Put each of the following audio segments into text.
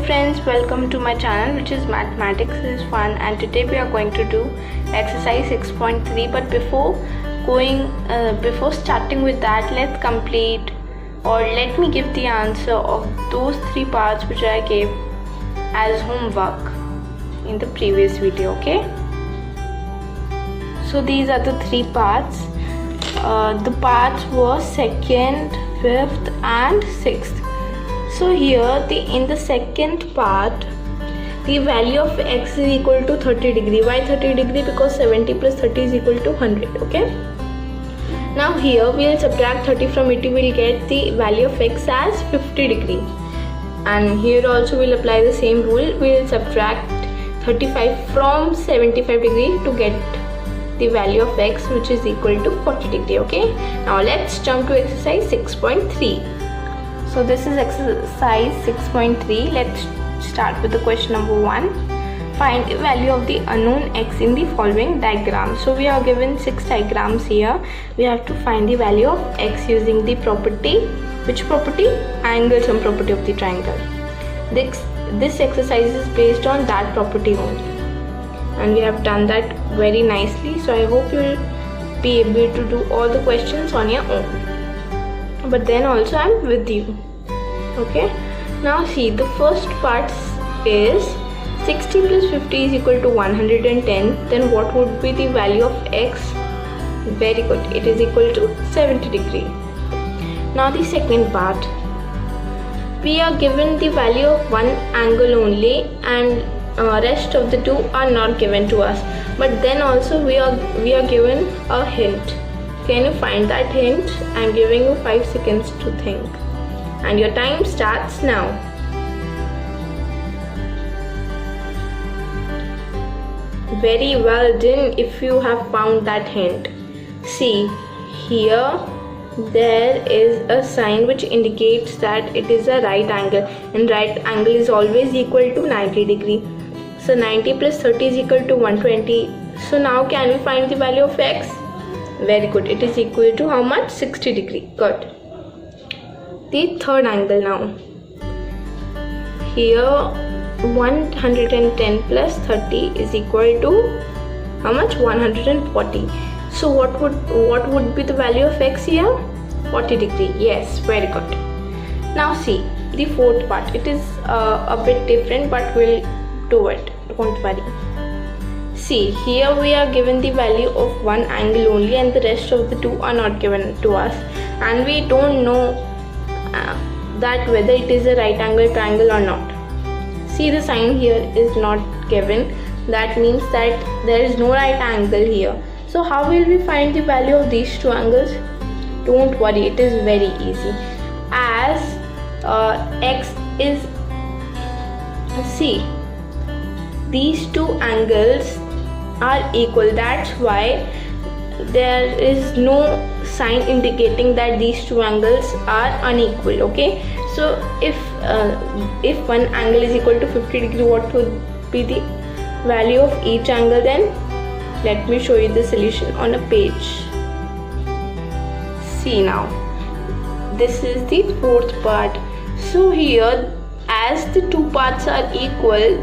friends, welcome to my channel which is Mathematics is Fun, and today we are going to do exercise 6.3. but before starting with that, let me give the answer of those 3 parts which I gave as homework in the previous video. Okay, so these are the 3 parts. The parts were 2nd, 5th and 6th. So here in the second part, the value of x is equal to 30 degree. Why 30 degree? Because 70 plus 30 is equal to 100. Okay. Now here we will subtract 30 from it. We will get the value of x as 50 degree. And here also we will apply the same rule. We will subtract 35 from 75 degree to get the value of x, which is equal to 40 degree. Okay. Now let's jump to exercise 6.3. So this is exercise 6.3. Let's start with the question number 1. Find the value of the unknown x in the following diagram. So we are given 6 diagrams here. We have to find the value of x using the property. Which property? Angle sum property of the triangle. This exercise is based on that property only. And we have done that very nicely. So I hope you will be able to do all the questions on your own. But then also I am with you. Okay, now see, the first part is 60 plus 50 is equal to 110. Then what would be the value of x? Very good, it is equal to 70 degree. Now the second part, we are given the value of one angle only, and rest of the 2 are not given to us. But then also we are given a hint. Can you find that hint? I am giving you 5 seconds to think, and your time starts now. Very well done if you have found that hint. See, here there is a sign which indicates that it is a right angle, and right angle is always equal to 90 degree. So 90 plus 30 is equal to 120. So now can we find the value of x? Very good, it is equal to how much? 60 degree. Good. The third angle now. Here 110 plus 30 is equal to how much? 140. So what would be the value of x here? 40 degree. Yes, very good. Now see the fourth part. It is a bit different, but we'll do it. Don't worry. See, here we are given the value of one angle only, and the rest of the 2 are not given to us, and we don't know that whether it is a right angle triangle or not. See, the sign here is not given. That means that there is no right angle here. So how will we find the value of these 2 angles? Don't worry, it is very easy. As x is, see, these 2 angles are equal. That's why there is no sign indicating that these 2 angles are unequal. Okay, so if one angle is equal to 50 degree, what would be the value of each angle then? Let me show you the solution on a page. See, now this is the fourth part. So here, as the 2 parts are equal,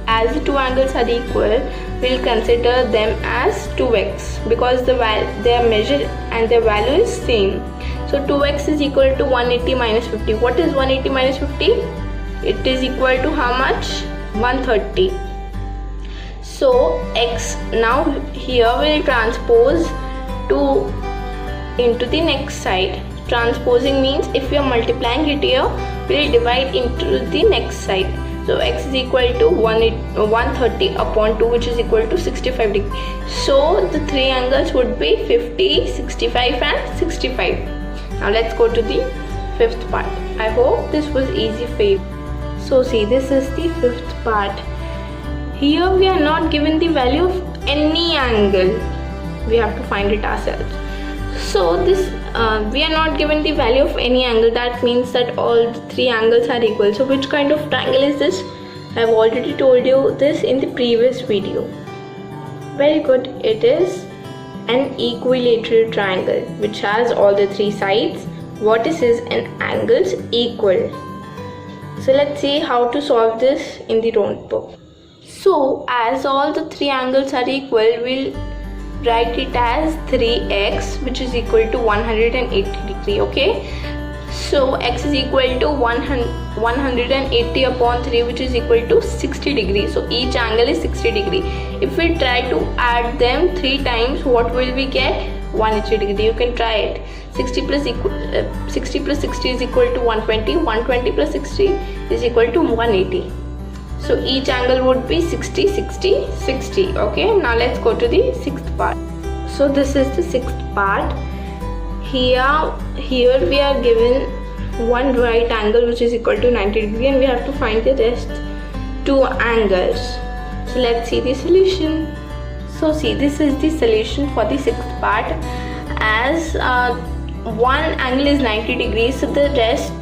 as the 2 angles are equal, we'll consider them as 2x, because their measure and their value is same. So 2x is equal to 180 minus 50. What is 180 minus 50? It is equal to how much? 130. So x, now here we'll transpose 2 into the next side. Transposing means if we are multiplying it here, we'll divide into the next side. So x is equal to 130 upon 2, which is equal to 65 degree. So the 3 angles would be 50, 65 and 65. Now let's go to the 5th part. I hope this was easy for you. So see, this is the 5th part. Here we are not given the value of any angle. We have to find it ourselves. So this we are not given the value of any angle. That means that all the 3 angles are equal. So which kind of triangle is this? I have already told you this in the previous video. Very good, it is an equilateral triangle which has all the 3 sides, vertices and angles equal. So let's see how to solve this in the notebook. So as all the three angles are equal, we'll write it as 3x, which is equal to 180 degree. Okay, so x is equal to 180 upon 3, which is equal to 60 degrees. So each angle is 60 degree. If we try to add them 3 times, what will we get? 180 degree. You can try it. 60 plus 60 is equal to 120. 120 plus 60 is equal to 180. So each angle would be 60, 60, 60. Okay, now let's go to the sixth part. So this is the sixth part. Here we are given one right angle which is equal to 90 degree, and we have to find the rest 2 angles. So let's see the solution. So see, this is the solution for the sixth part. As one angle is 90 degrees, so the rest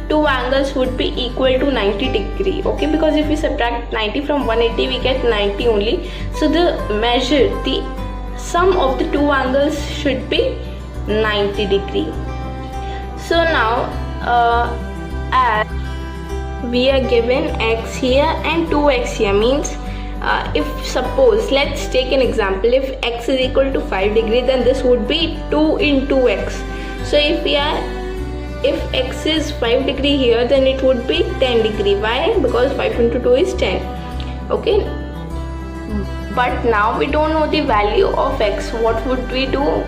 2 angles would be equal to 90 degree. Okay, because if we subtract 90 from 180, we get 90 only. So the sum of the 2 angles should be 90 degree. So now as we are given x here and 2x here, means if suppose, let's take an example, if x is equal to 5 degree, then this would be 2 into x. So if x is 5 degree here, then it would be 10 degree. Why? Because 5 into 2 is 10. Okay, but now we don't know the value of x. What would we do?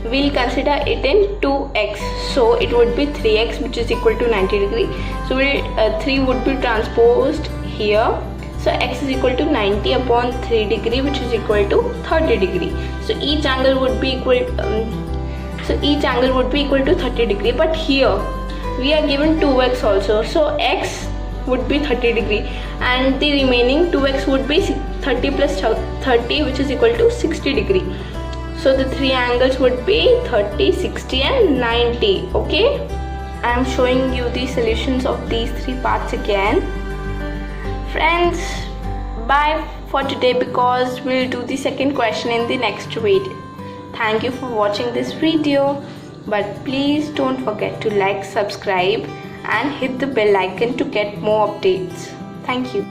We'll consider it in 2x. So it would be 3x, which is equal to 90 degree. So 3 would be transposed here. So x is equal to 90 upon 3 degree, which is equal to 30 degree. So each angle would be equal to 30 degree. But here we are given 2x also. So x would be 30 degree, and the remaining 2x would be 30 plus 30, which is equal to 60 degree. So the 3 angles would be 30, 60 and 90. Okay, I am showing you the solutions of these 3 parts again. Friends, bye for today, because we'll do the second question in the next video. Thank you for watching this video, but please don't forget to like, subscribe and hit the bell icon to get more updates. Thank you.